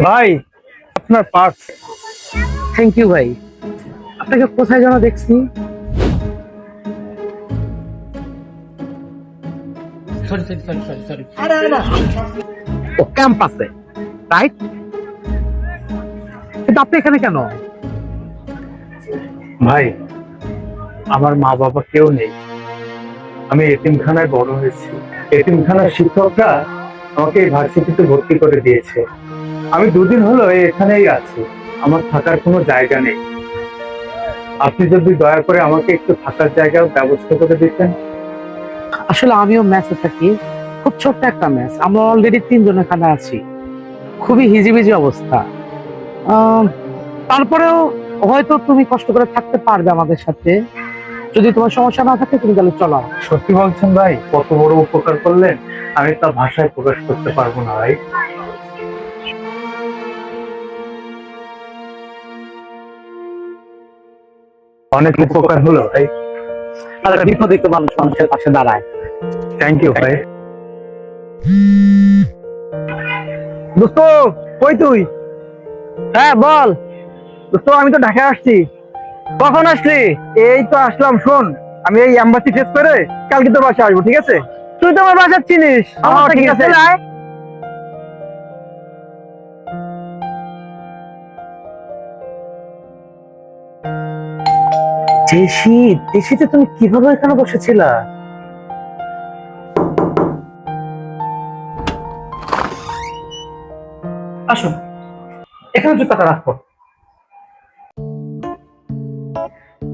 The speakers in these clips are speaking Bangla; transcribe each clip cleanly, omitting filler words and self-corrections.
ভাই, আপনার পার্স। থ্যাংক ইউ ভাই। আপনাকে কোথায় যেন দেখছি। ও ক্যাম্পাসে, রাইট? কিন্তু আপনি এখানে কেন? ভাই, আমার মা বাবা কেউ নেই। আমি এতিমখানায় বড় হয়েছি। এতিমখানার শিক্ষকরা আমাকে এই ভার্সিটিতে ভর্তি করে দিয়েছে। আমি দুদিন হলো এখানেই আছি। আমার থাকার কোনো জায়গা নেই। আপনি যদি দয়া করে আমাকে একটু থাকার জায়গার ব্যবস্থা করে দিতেন। আসলে আমিও ম্যাচে থাকি, খুব ছোট্ট একটা ম্যাচ। আমরা অলরেডি 3 জন এখানে আছি। খুবই হিজিবিজি অবস্থা। তারপরেও হয়তো তুমি কষ্ট করে থাকতে পারবে আমাদের সাথে। যদি তোমার সমস্যা না থাকে তুমি তাহলে চলো। সত্যি বলছেন ভাই? কত বড় উপকার করলেন, আমি তা ভাষায় প্রকাশ করতে পারবো না ভাই। অনেক উপকার হলো ভাই। আর বিপদে একটু মানুষ মানুষের পাশে দাঁড়ায়। থ্যাংক ইউ ভাই। দোস্ত, কই তুই? হ্যাঁ বল। দোস্ত, আমি তো ঢাকায় আসছি। কখন আসলি? এই তো আসলাম। শোন, আমি এই এম্বাসি শেষ করে কালকে তোর বাসায় আসবো, ঠিক আছে? তুই তো আমার বাসা চিনিস। আমার ঠিক আছে। যে শীত, এই শীতে তুমি কিভাবে এখানে বসেছিলা? আসো, এখানে জুতাটা রাখো।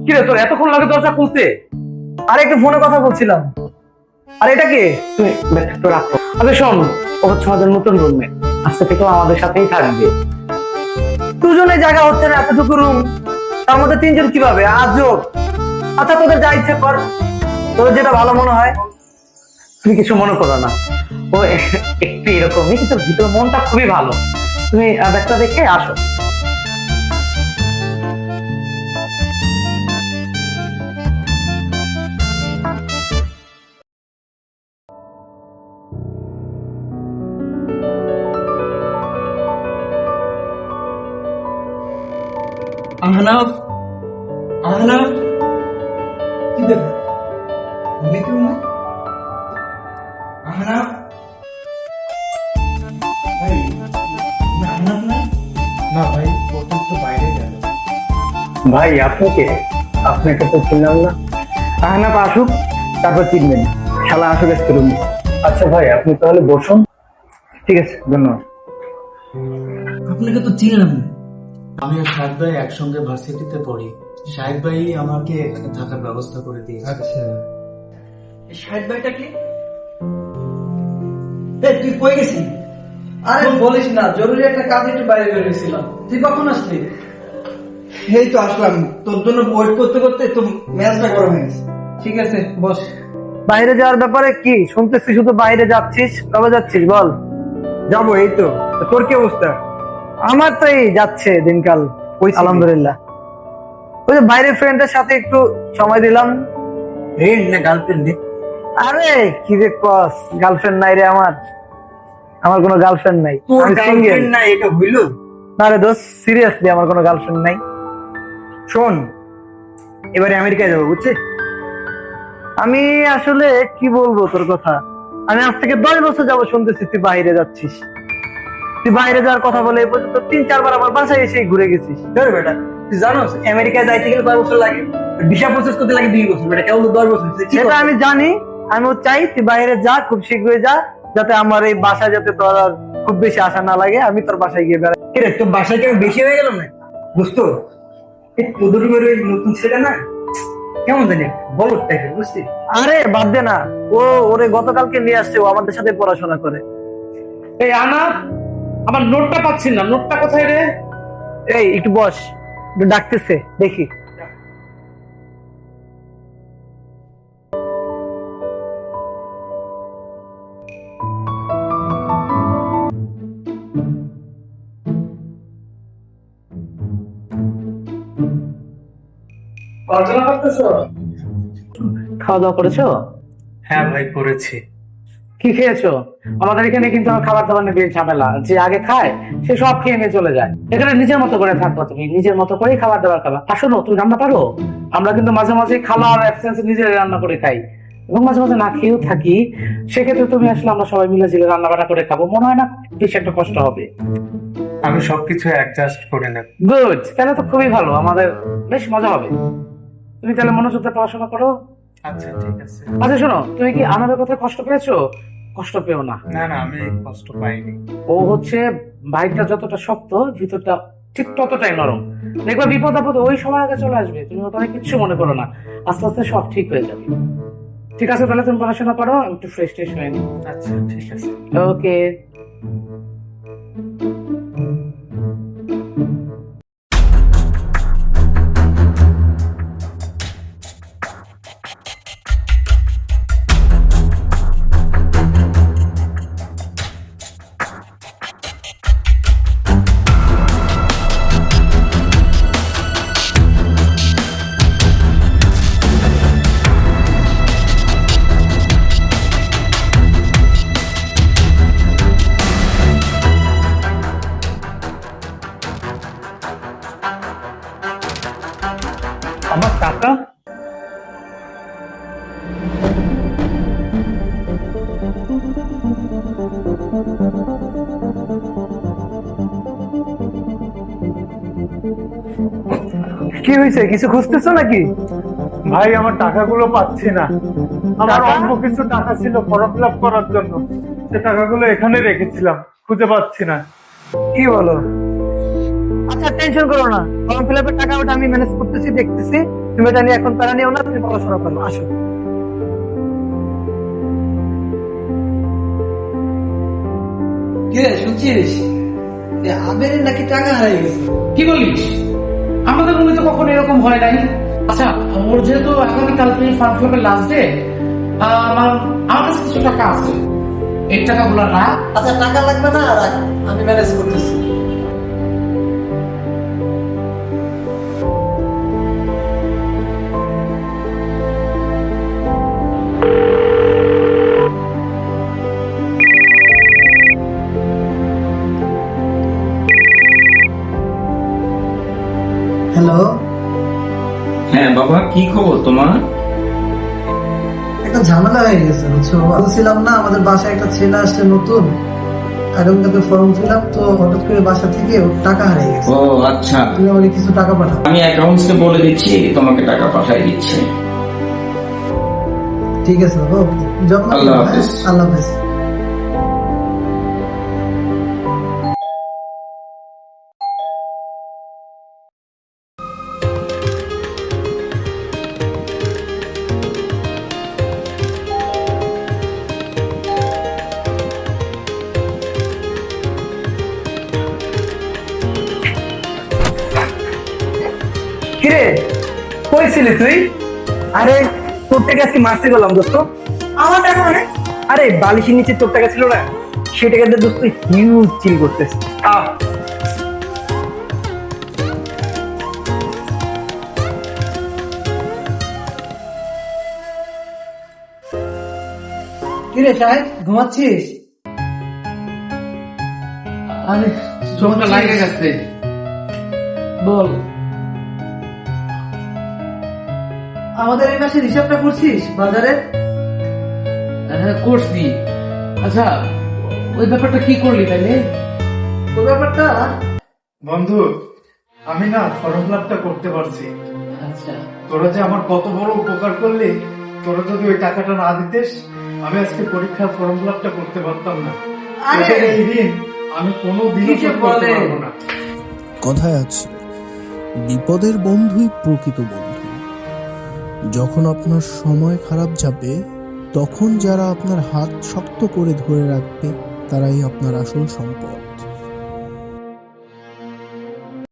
কি রে, তোর এতক্ষণ লাগে দরজা খুলতে? আরে একটু ফোনে কথা বলছিলাম। আর এটা কে? তুমি একটু রাখো। আরে শোন, ও হচ্ছে আমাদের নতুন রুমমেট। আজকে থেকে ও আমাদের সাথেই থাকবে। দুজনে জায়গা হচ্ছে না, এতটুকু রুম, তার মধ্যে 3 জন কিভাবে? আজব। আচ্ছা, তোদের যা ইচ্ছে কর, তোদের যেটা ভালো মনে হয়। তুমি কিছু মনে করো না, ও একটু এরকমই, কিন্তু ভিতর মনটা খুবই ভালো। তুমি ব্যাগটা দেখে আসো। আহনাফ, আহনাফ, কি দেখ ঘুমিতে না? আহনাফ ভাই, আহনাফ না? না ভাই, ও তো একটু বাইরে গেল। ভাই, আপনি কে? আপনাকে তো চিনলাম না। আহনাফ আসুক, তারপর চিনবেন। শালা আসুক আজকে রুমে। আচ্ছা ভাই, আপনি তাহলে বসুন। ঠিক আছে, ধন্যবাদ। আপনাকে তো চিনলাম না। আমি আর শাহিদ ভাই একসঙ্গে ভার্সিটিতে পড়ি। শাহিদ ভাই আমাকে এখানে থাকার ব্যবস্থা করে দিয়েছে। আচ্ছা, শাহিদ ভাইটা কি? তুই কই গেছিস? আরে বলিস না, জরুরি একটা কাজে একটু বাইরে বেরিয়েছিলাম। তুই কখন আসলি? এই তো আসলাম। তোর জন্য ওয়েট করতে করতে তো ম্যাচটা গরম হয়ে গেছে। ঠিক আছে, বস। বাইরে যাওয়ার ব্যাপারে কি শুনতেছি? শুধু বাইরে যাচ্ছিস, কবে যাচ্ছিস বল? যাবো, এই তো। তোর কি অবস্থা? আমার তো এই যাচ্ছে দিনকাল, আলহামদুলিল্লাহ। ওই যে বাইরের ফ্রেন্ডের সাথে একটু সময় দিলাম। ফ্রেন্ড না গার্লফ্রেন্ড? আরে কি যে কস, গার্লফ্রেন্ড নাই রে আমার। আমার কোনো গার্লফ্রেন্ড নাই, তোর আমি সিঙ্গেল। গার্লফ্রেন্ড না, এটা হইল? না রে দোস্ত, সিরিয়াসলি আমার কোনো গার্লফ্রেন্ড নাই। শোন, এবারে আমেরিকায় যাবো, বুঝছিস? আমি আসলে কি বলবো তোর কথা, আমি আজ থেকে 10 বছর যাবো শুনতেছি তুই বাইরে যাচ্ছিস। তুই বাইরে যাওয়ার কথা বলে এই পর্যন্ত 3-4 বার আমার বাসায় এসে ঘুরে গেছিস। ধর বেটা, তুই জানোস আমেরিকায় যাইতে গেলে 10 বছর লাগে, ভিসা প্রসেস করতে লাগে 2 বছর। বেটা কেবল 10 বছর? সেটা আমি জানি, আমিও চাই তুই বাইরে যা, খুব শীঘ্রই যা, যাতে আমার এই বাসায় যাতে তোর আর খুব বেশি আশা না লাগে, আমি তোর বাসায় গিয়ে বেড়াই। রে, তোর বাসায় কি আমি বেশি হয়ে গেলাম না? দোস্ত, এই তোদের রুমের ওই নতুন ছেলেটা না, কেমন জানি বলো টাইপের, বুঝছিস? আরে বাদ দে না, ওরে গতকালকে নিয়ে আসছে, ও আমাদের সাথে পড়াশোনা করে। এই আনা, আমার নোটটা পাচ্ছি না। নোটটা কোথায় রে? এই একটু বস, একটু ডাকতেছে, দেখি। পড়াশোনা করতেছো? খাওয়া দাওয়া করেছো? হ্যাঁ ভাই, করেছি। কি খেয়েছো? আমাদের এখানে কিন্তু আমার খাবার দাবার নিয়ে বেশ ঝামেলা, যে আগে খায় সে সব খেয়ে নিয়ে চলে যায়। এখানে নিজের মতো করে থাকবো, তুমি নিজের মতো করেই খাবার দাবার খাবা। আর শোনো, তুমি রান্না পারো? আমরা কিন্তু মাঝে মাঝে খালার অ্যাবসেন্সে নিজেরাই রান্না করে খাই এবং মাঝে মাঝে না খেয়েও থাকি। সেক্ষেত্রে তুমি আসলে আমরা সবাই মিলে ঝিলে রান্না বান্না করে খাবো, মনে হয় না বেশি একটা কষ্ট হবে? আমি সবকিছু অ্যাডজাস্ট করে নেব। গুড, তাহলে তো খুবই ভালো, আমাদের বেশ মজা হবে। তুমি তাহলে মনোযোগ দিয়ে পড়াশোনা করো। আচ্ছা ঠিক আছে। আচ্ছা শোনো, তুমি কি আনারের কথা কষ্ট পেয়েছো? কষ্ট পেও না, না না, আমি কষ্ট পাইনি। ও হচ্ছে বাইরটা যতটা শক্ত ভিতরটা ঠিক ততটাই নরম। দেখবা বিপদ আপদ ওই সময় আগে চলে আসবে, তুমি ওটা নিয়ে কিচ্ছু মনে করো না, আস্তে আস্তে সব ঠিক হয়ে যাবে। ঠিক আছে, তাহলে তুমি পড়াশোনা করো, আমি একটু ফ্রেশ ট্রেশ হয়ে নিই। আচ্ছা ঠিক আছে। ওকে। আমার টাকা? কি হয়েছে, কিছু খুঁজতেছো নাকি? ভাই আমার টাকাগুলো পাচ্ছি না। আমার টাকা? অল্প কিছু টাকা ছিল ফর্ম ফিল আপ করার জন্য, সে টাকাগুলো এখানে রেখেছিলাম, খুঁজে পাচ্ছি না। কি বলো? আচ্ছা টেনশন করো না, ফর্ম ফিল আপের টাকা ওটা আমি ম্যানেজ করতেছি, দেখতেছি। তুমি এটা নিয়ে এখন তারা নিও না, তুমি পড়াশোনা করো, আসো। কে শুনছিস? আবের নাকি টাকা হারিয়ে গেছে। কি বলিস? আমাদের রুমে তো কখনো এরকম হয় নাই। আচ্ছা, ওর যেহেতু আগামীকাল থেকে ফর্ম ফিল আপের লাস্ট ডে, আমার কাছে কিছু টাকা আছে, এই টাকাগুলো রাখ। আচ্ছা টাকা লাগবে না, রাখ, আমি ম্যানেজ করতেছি। হ্যালো, হ্যাঁ বাবা, কি খবর তোমার? একটা ঝামেলা হয়ে গেছে বুঝছো। বলছিলাম না আমাদের বাসায় একটা ছেলে আসছে নতুন, আগামীকালকে ফর্ম ফিল আপ, তো হঠাৎ করে বাসা থেকে ওর টাকা হারিয়ে গেছে। ও আচ্ছা, তুমি আমাকে কিছু টাকা পাঠাও। আমি অ্যাকাউন্টসকে বলে দিচ্ছি, তোমাকে টাকা পাঠিয়ে দিচ্ছে। ঠিক আছে বাবা, ওকে, যত্ন নিও, আল্লাহ হ্যাঁ? হাফেজ। আল্লাহ হাফেজ। কিরে, কই ছিলি তুই? আরে তোর টাকা আজকে মারতে গেলাম দোস্ত। আমার টাকা মানে? আরে বালিশের নিচে তোর টাকা ছিল না, সেই টাকাতে দোস্ত হিউজ চিল করতেছে। কিরে সাহেব, ঘুমাচ্ছিস? আরে চোখটা লাগে গেছে, বল। আমাদের এই মাসের হিসাবটা করছিস বাজারে? হ্যাঁ করছি। আচ্ছা ওই ব্যাপারটা কি করলি তাইলে? ওই ব্যাপারটা বন্ধু, আমি না ফর্ম ফিল আপটা করতে পারছি। আচ্ছা তোরা যে আমার কত বড় উপকার করলি, তোরা যদি ওই টাকাটা না দিতিস, আমি আজকে পরীক্ষার ফর্ম ফিল আপটা করতে পারতাম না। আরে! তোদের এই ঋণ আমি কোনোদিনও কি যে শোধ করতে বলে? পারবো না। কথায় আছে, বিপদের বন্ধুই প্রকৃত বন্ধু। যখন আপনার সময় খারাপ যাবে, তখন যারা আপনার হাত শক্ত করে ধরে রাখবে, তারাই আপনার আসল সম্পদ।